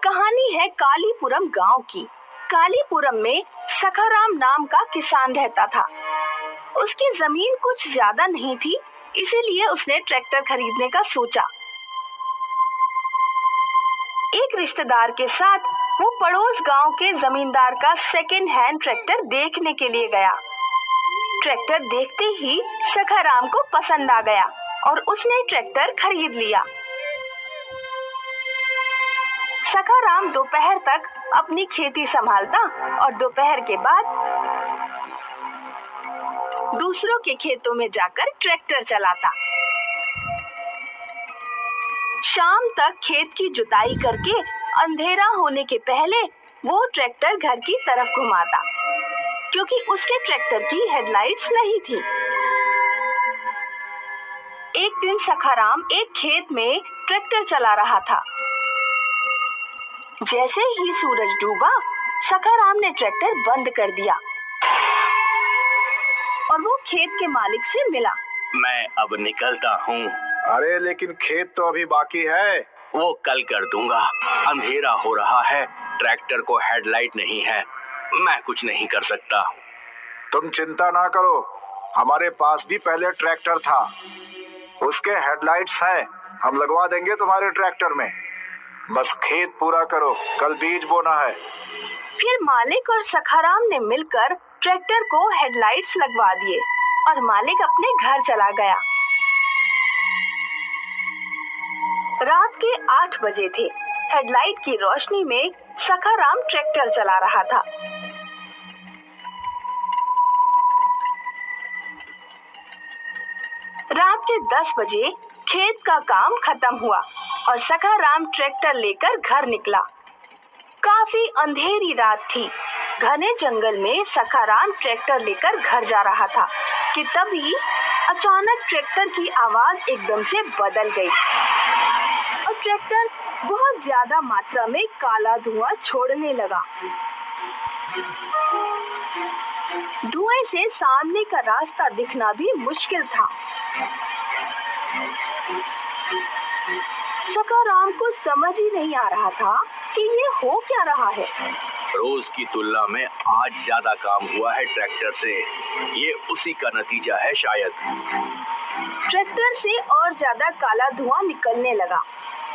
कहानी है कालीपुरम गांव की। कालीपुरम में सखाराम नाम का किसान रहता था। उसकी जमीन कुछ ज्यादा नहीं थी, इसीलिए उसने ट्रैक्टर खरीदने का सोचा। एक रिश्तेदार के साथ वो पड़ोस गांव के जमींदार का सेकेंड हैंड ट्रैक्टर देखने के लिए गया। ट्रैक्टर देखते ही सखाराम को पसंद आ गया और उसने ट्रैक्टर खरीद लिया। सखाराम दोपहर तक अपनी खेती संभालता और दोपहर के बाद दूसरों के खेतों में जाकर ट्रैक्टर चलाता। शाम तक खेत की जुताई करके अंधेरा होने के पहले वो ट्रैक्टर घर की तरफ घुमाता, क्योंकि उसके ट्रैक्टर की हेडलाइट्स नहीं थी। एक दिन सखाराम एक खेत में ट्रैक्टर चला रहा था। जैसे ही सूरज डूबा, सखाराम ने ट्रैक्टर बंद कर दिया और वो खेत के मालिक से मिला। मैं अब निकलता हूँ। अरे लेकिन खेत तो अभी बाकी है। वो कल कर दूंगा, अंधेरा हो रहा है, ट्रैक्टर को हेडलाइट नहीं है, मैं कुछ नहीं कर सकता। तुम चिंता ना करो, हमारे पास भी पहले ट्रैक्टर था, उसके हेडलाइट्स हैं, हम लगवा देंगे तुम्हारे ट्रैक्टर में। बस खेत पूरा करो, कल बीज बोना है। फिर मालिक और सखाराम ने मिलकर ट्रैक्टर को हेडलाइट्स लगवा दिए और मालिक अपने घर चला गया। रात के 8 बजे थे। हेडलाइट की रोशनी में सखाराम ट्रैक्टर चला रहा था। रात के 10 बजे खेत का काम खत्म हुआ और सखाराम ट्रैक्टर लेकर घर निकला। काफी अंधेरी रात थी। घने जंगल में सखाराम ट्रैक्टर लेकर घर जा रहा था कि तभी अचानक ट्रैक्टर की आवाज एकदम से बदल गई और ट्रैक्टर बहुत ज्यादा मात्रा में काला धुआं छोड़ने लगा। धुएं से सामने का रास्ता दिखना भी मुश्किल था। सखाराम को समझ ही नहीं आ रहा था कि ये हो क्या रहा है। रोज की तुलना में आज ज्यादा काम हुआ है ट्रैक्टर से, ये उसी का नतीजा है शायद। ट्रैक्टर से और ज्यादा काला धुआं निकलने लगा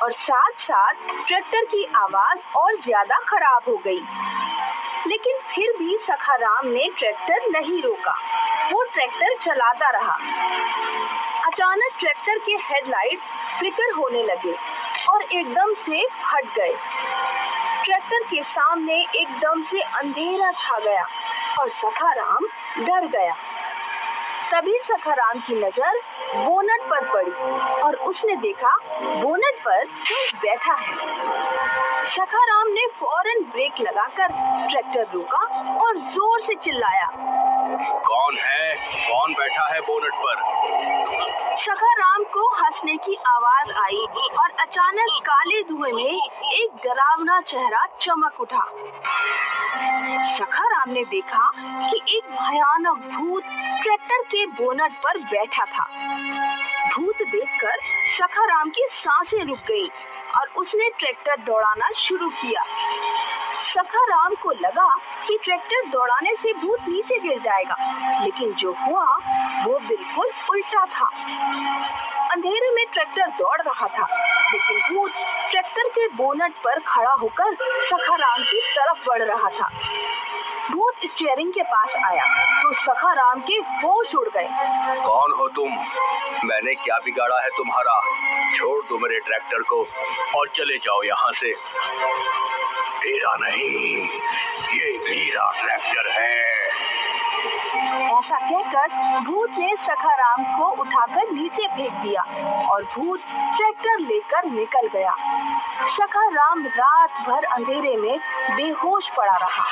और साथ साथ ट्रैक्टर की आवाज और ज्यादा खराब हो गई। लेकिन फिर भी सखाराम ने ट्रैक्टर नहीं रोका, वो ट्रैक्टर चलाता रहा। अचानक ट्रैक्टर के हेडलाइट्स फ्लिकर होने लगे और एकदम से फट गए। ट्रैक्टर के सामने एकदम से अंधेरा छा गया और सखाराम डर गया। तभी सखाराम की नजर बोनट पर पड़ी और उसने देखा बोनट पर कोई बैठा है। सखाराम ने फौरन ब्रेक लगाकर ट्रैक्टर रोका और जोर से चिल्लाया, कौन है? कौन बैठा है बोनट पर? सखाराम को हंसने की आवाज आई और अचानक काले धुएं में एक डरावना चेहरा चमक उठा। सखाराम ने देखा कि एक भयानक भूत ट्रैक्टर के बोनट पर बैठा था। भूत देखकर सखाराम की सांसें रुक गई और उसने ट्रैक्टर दौड़ाना शुरू किया। सखाराम को लगा कि ट्रैक्टर दौड़ाने से भूत नीचे गिर जाएगा, लेकिन जो हुआ वो बिल्कुल उल्टा था। अंधेरे में ट्रैक्टर दौड़ रहा था, लेकिन भूत ट्रैक्टर के बोनट पर खड़ा होकर सखाराम की तरफ बढ़ रहा था। भूत स्टीयरिंग के पास आया तो सखाराम के होश उड़ गए। कौन हो तुम? मैंने क्या बिगाड़ा है तुम्हारा? छोड़ दो मेरे ट्रैक्टर को और चले जाओ यहाँ से। तेरा नहीं, ये मेरा ट्रैक्टर है। ऐसा कहकर भूत ने सखाराम को उठाकर नीचे फेंक दिया और भूत ट्रैक्टर लेकर निकल गया। सखाराम रात भर अंधेरे में बेहोश पड़ा रहा।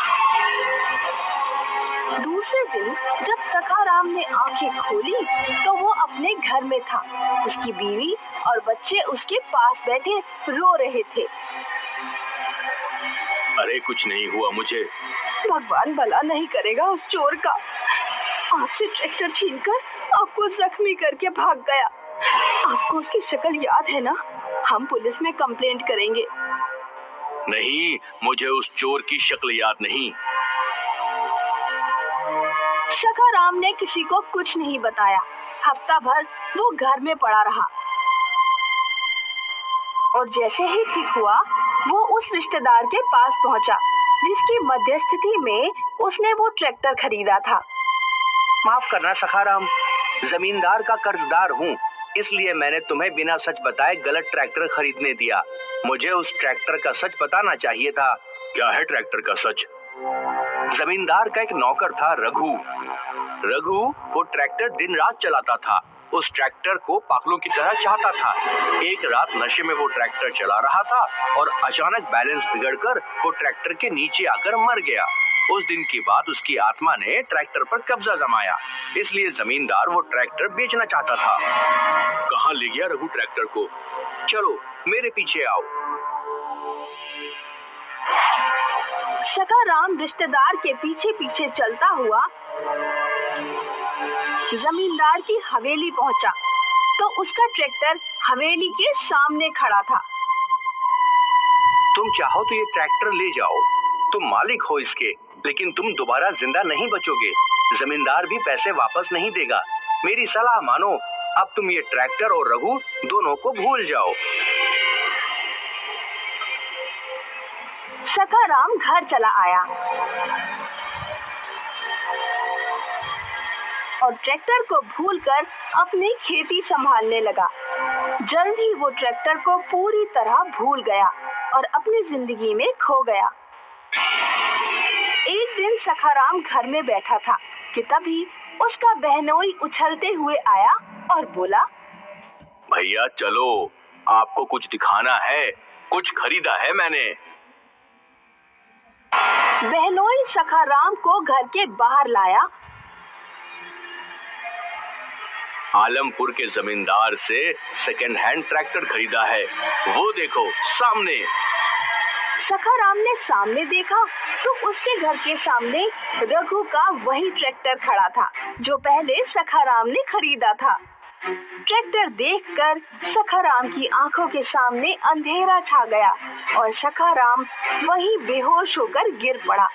दूसरे दिन जब सखाराम ने आंखें खोली तो वो अपने घर में था। उसकी बीवी और बच्चे उसके पास बैठे रो रहे थे। अरे कुछ नहीं हुआ मुझे। भगवान भला नहीं करेगा उस चोर का। आपसे ट्रैक्टर छीनकर आपको जख्मी करके भाग गया। आपको उसकी शक्ल याद है ना? हम पुलिस में कंप्लेंट करेंगे। नहीं, मुझे उस चोर की शक्ल याद नहीं। सखाराम ने किसी को कुछ नहीं बताया। हफ्ता भर वो घर में पड़ा रहा और जैसे ही ठीक हुआ वो उस रिश्तेदार के पास पहुंचा जिसकी मध्यस्थिति में उसने वो ट्रैक्टर खरीदा था। माफ करना सखाराम, जमींदार का कर्जदार हूँ, इसलिए मैंने तुम्हें बिना सच बताए गलत ट्रैक्टर खरीदने दिया। मुझे उस ट्रैक्टर का सच बताना चाहिए था। क्या है ट्रैक्टर का सच? जमींदार का एक नौकर था रघु। रघु वो ट्रैक्टर दिन रात चलाता था। उस ट्रैक्टर को पागलों की तरह चाहता था। एक रात नशे में वो ट्रैक्टर चला रहा था और अचानक बैलेंस बिगड़कर वो ट्रैक्टर के नीचे आकर मर गया। उस दिन की बात उसकी आत्मा ने ट्रैक्टर पर कब्जा जमाया, इसलिए जमींदार वो ट्रैक्टर बेचना चाहता था। कहाँ ले गया रघु ट्रैक्टर को? चलो मेरे पीछे आओ। सखाराम रिश्तेदार के पीछे पीछे चलता हुआ जमींदार की हवेली पहुंचा तो उसका ट्रैक्टर हवेली के सामने खड़ा था। तुम चाहो तो ये ट्रैक्टर ले जाओ, तुम मालिक हो इसके, लेकिन तुम दोबारा जिंदा नहीं बचोगे। जमींदार भी पैसे वापस नहीं देगा। मेरी सलाह मानो, अब तुम ये ट्रैक्टर और रघु दोनों को भूल जाओ। सखाराम घर चला आया और ट्रैक्टर को भूलकर अपनी खेती संभालने लगा। जल्द ही वो ट्रैक्टर को पूरी तरह भूल गया और अपनी जिंदगी में खो गया। एक दिन सखाराम घर में बैठा था कि तभी उसका बहनोई उछलते हुए आया और बोला, भैया चलो, आपको कुछ दिखाना है, कुछ खरीदा है मैंने। बहनोई सखाराम को घर के बाहर लाया। आलमपुर के जमींदार से सेकंड हैंड ट्रैक्टर खरीदा है, वो देखो सामने। सखाराम ने सामने देखा तो उसके घर के सामने रघु का वही ट्रैक्टर खड़ा था जो पहले सखाराम ने खरीदा था। ट्रैक्टर देखकर सखाराम की आंखों के सामने अंधेरा छा गया और सखाराम वहीं बेहोश होकर गिर पड़ा।